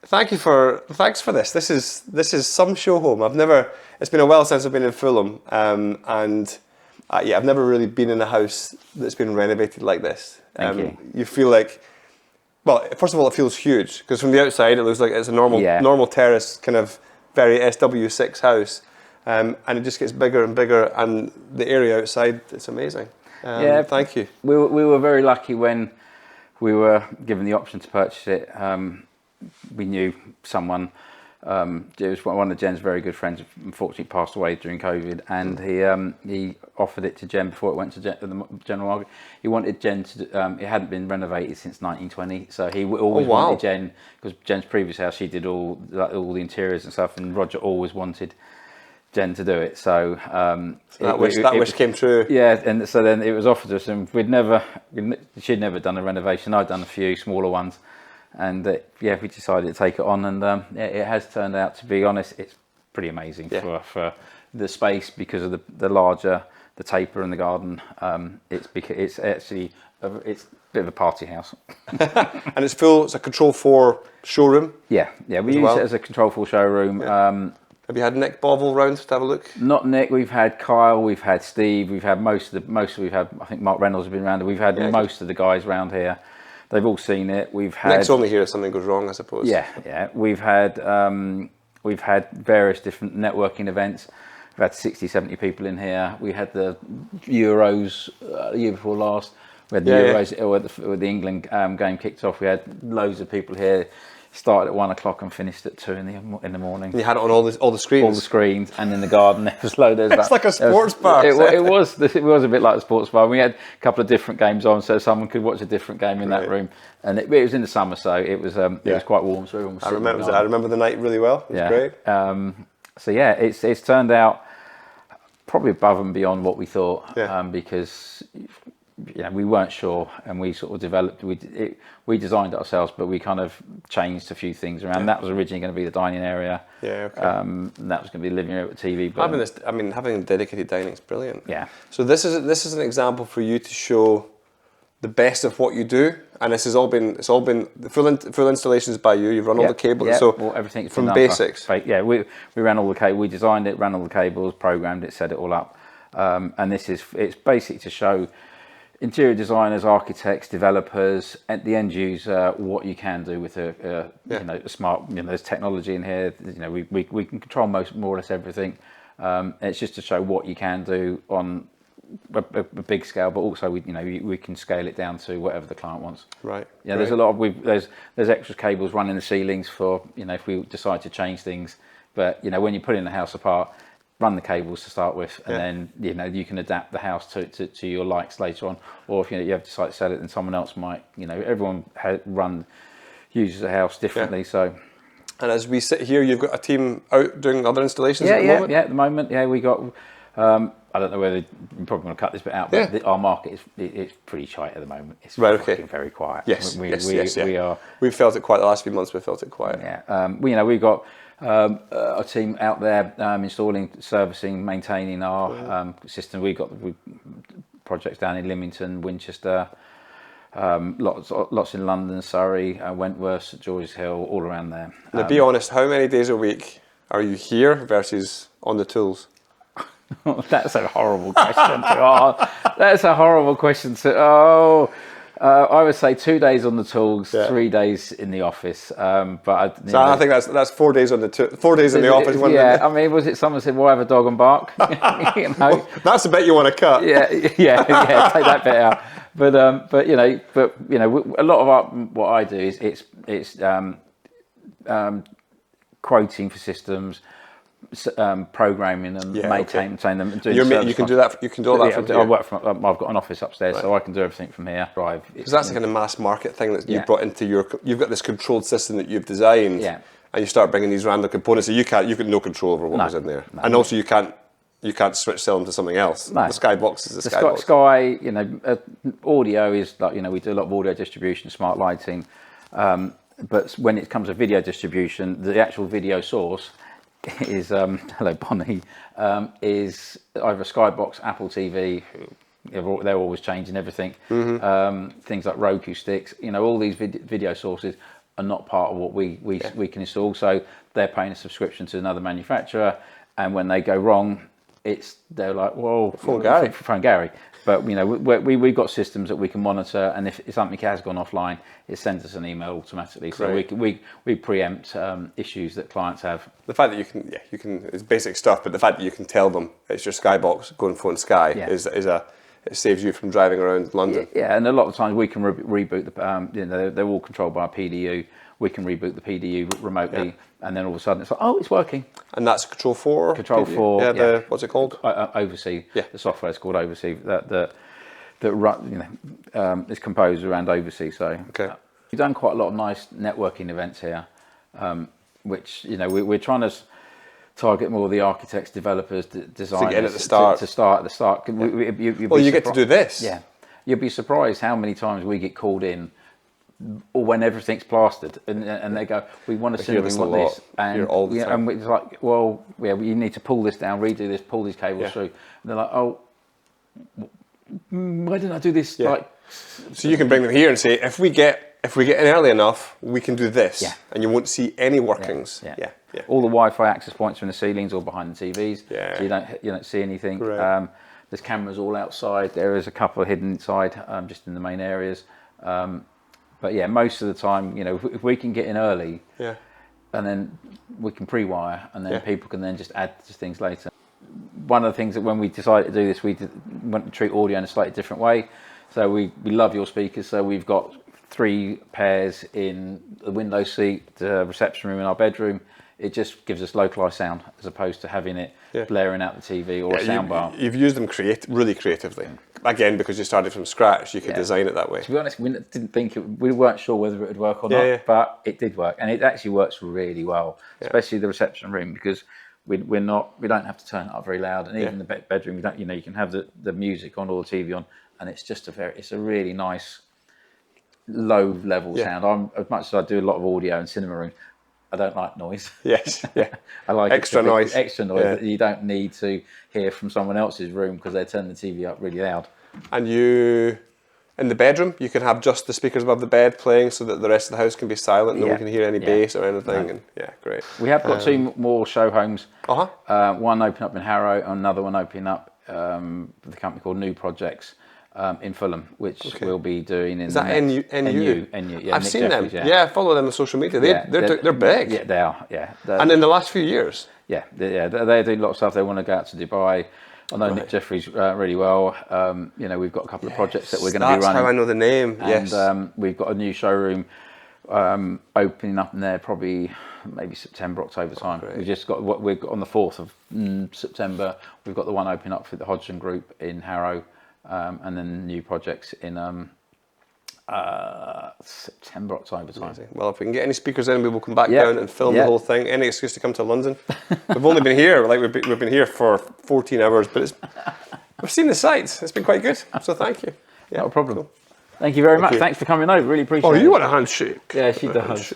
thanks for this. This is some show home. It's been a while since I've been in Fulham, and I've never really been in a house that's been renovated like this. Thank you. You feel like, well, first of all, it feels huge because from the outside it looks like it's a normal terrace, kind of very SW6 house, and it just gets bigger and bigger, and the area outside, it's amazing. Thank you. We were very lucky when we were given the option to purchase it. We knew someone. It was one of Jen's very good friends. Unfortunately, passed away during COVID, and he offered it to Jen before it went to the general market. He wanted Jen to. It hadn't been renovated since 1920, so he always wanted Jen, because Jen's previous house, she did all the interiors and stuff, and Roger always wanted Jen to do it. So that wish came true. Yeah, and so then it was offered to us, and she'd never done a renovation. I'd done a few smaller ones. And we decided to take it on, and it has turned out, to be honest, it's pretty amazing for the space, because of the taper in the garden. It's actually a bit of a party house. And it's a Control 4 showroom. Yeah, we use it as a Control 4 showroom. Yeah. Have you had Nick Bovill round to have a look? Not Nick. We've had Kyle. We've had Steve. We've had we've had. I think Mark Reynolds has been around. We've had most of the guys around here. They've all seen it. Nick's only here if something goes wrong, I suppose. Yeah. We've had various different networking events. We've had 60, 70 people in here. We had the Euros the year before last. We had the Euros when the England game kicked off. We had loads of people here. Started at 1 o'clock and finished at 2 in the morning. And you had it on all the screens. All the screens, and in the garden there was loads. It's like a sports bar. It was a bit like a sports bar. We had a couple of different games on, so someone could watch a different game in that room. And it was in the summer, so it was quite warm. So everyone was I remember the night really well. It was great. It's turned out probably above and beyond what we thought, because we weren't sure, and we sort of developed. We designed it ourselves, but we kind of changed a few things around. That was originally going to be the dining area. Yeah, okay. And that was going to be the living area with TV. But having dedicated dining is brilliant. Yeah. So this is an example for you to show the best of what you do, and it's all been the full installations by you. You've run all the cables, so everything's from basics. We ran all the cables. We designed it, ran all the cables, programmed it, set it all up, and it's basically to show interior designers, architects, developers, and the end user what you can do with a smart. There's technology in here. We can control more or less everything. It's just to show what you can do on a big scale, but also we can scale it down to whatever the client wants. Right. Yeah. There's a lot of there's extra cables running the ceilings for if we decide to change things. But when you're putting the house apart, run the cables to start with, and then you can adapt the house to your likes later on. Or if you have to decide to sell it, then someone else might. Everyone uses a house differently. So. And as we sit here, you've got a team out doing other installations at the moment? Yeah, at the moment, we got. I don't know whether you're probably going to cut this bit out, but our market is pretty shite at the moment. It's very quiet. Yes, we are. We've felt it quiet the last few months. We've felt it quiet. Yeah, we've got a team out there installing, servicing, maintaining our system. We've got projects down in Lymington, Winchester, lots in London, Surrey, Wentworth, St George's Hill, all around there. Now, be honest. How many days a week are you here versus on the tools? That's a horrible question. That's a horrible question. I would say 2 days on the tools, 3 days in the office. I think that's 4 days on 4 days in the office. Was it someone said we'll have a dog and bark? Well, that's the bit you want to cut. Yeah. Take that bit out. But a lot of what I do is it's quoting for systems. Programming them, maintain them, and doing. You can do that. You can do all that from here. I've got an office upstairs, so I can do everything from here. Because that's the kind of mass market thing that you've brought into you've got this controlled system that you've designed, and you start bringing these random components that you've got no control over what goes in there, and also you can't switch sell them to something else. No. The Skybox is the Skybox. Sky, audio is like we do a lot of audio distribution, smart lighting, but when it comes to video distribution, the actual video source is hello Bonnie, is either Skybox, Apple TV. They're always changing everything. Things like Roku sticks, all these video sources. are not part of what we can install. So they're paying a subscription to another manufacturer, and when they go wrong, they're like, well, phone Gary. But you know, we've got systems that we can monitor, and if something has gone offline, it sends us an email automatically. Great. So we preempt issues that clients have. The fact that you can it's basic stuff, but the fact that you can tell them it's your Skybox, go and phone Sky it saves you from driving around London. Yeah, and a lot of times we can reboot the. They're all controlled by a PDU. We can reboot the PDU remotely, and then all of a sudden it's like, oh, it's working. And that's Control 4? Control 4. Yeah, what's it called? Oversee. Yeah. The software is called Oversee. That is composed around Oversee. So we've done quite a lot of nice networking events here, which we're trying to target more of the architects, developers, designers. To get at the start. To start at the start. You get to do this. Yeah. You'd be surprised how many times we get called in, or when everything's plastered, and they go, we want to see this, and it's like, well, you need to pull this down, redo this, pull these cables through. And they're like, oh, why didn't I do this? Yeah. So you can bring them here and say, if we get in early enough, we can do this, and you won't see any workings. Yeah. All the Wi-Fi access points are in the ceilings or behind the TVs, so you don't see anything. There's cameras all outside. There is a couple hidden inside, just in the main areas. But yeah, most of the time, if we can get in early, and then we can pre-wire, and then people can then just add to things later. One of the things that when we decided to do this, we want to treat audio in a slightly different way. So we love your speakers. So we've got 3 pairs in the window seat, the reception room in our bedroom. It just gives us localized sound as opposed to having it blaring out the TV or a soundbar. You've used them really creatively. Again, because you started from scratch, you could design it that way. To be honest, we didn't think we weren't sure whether it would work or not, but it did work, and it actually works really well, especially the reception room, because we don't have to turn it up very loud, and even the bedroom, you can have the music on or the TV on, and it's just it's a really nice low level sound. As much as I do a lot of audio and cinema room, I don't like noise. Yes, I like extra noise that you don't need to hear from someone else's room because they turn the TV up really loud. And in the bedroom, you can have just the speakers above the bed playing so that the rest of the house can be silent, no one can hear any bass or anything. And great. We have got 2 more show homes. One opening up in Harrow, another one opening up with a company called New Projects. In Fulham, which we'll be doing in. Is that NU? Yeah, I've seen them. I follow them on social media. They're big. Yeah, they are. Yeah, and in the last few years. They do a lot of stuff. They want to go out to Dubai. I know Nick Jeffries really well. We've got a couple of projects that we're going to be running. That's how I know the name. And we've got a new showroom opening up in there probably maybe September, October time. We've just got we've got on the 4th of September. We've got the one opening up for the Hodgson Group in Harrow. And then New Projects in September, October time. Amazing. Well, if we can get any speakers in, we will come back down and film the whole thing. Any excuse to come to London. We've only been here, we've been here for 14 hours, but we've seen the sights. It's been quite good. So thank you. Not a problem. Cool. Thank you very much. Thanks for coming over. Really appreciate it. Oh, you want a handshake? Yeah, she does.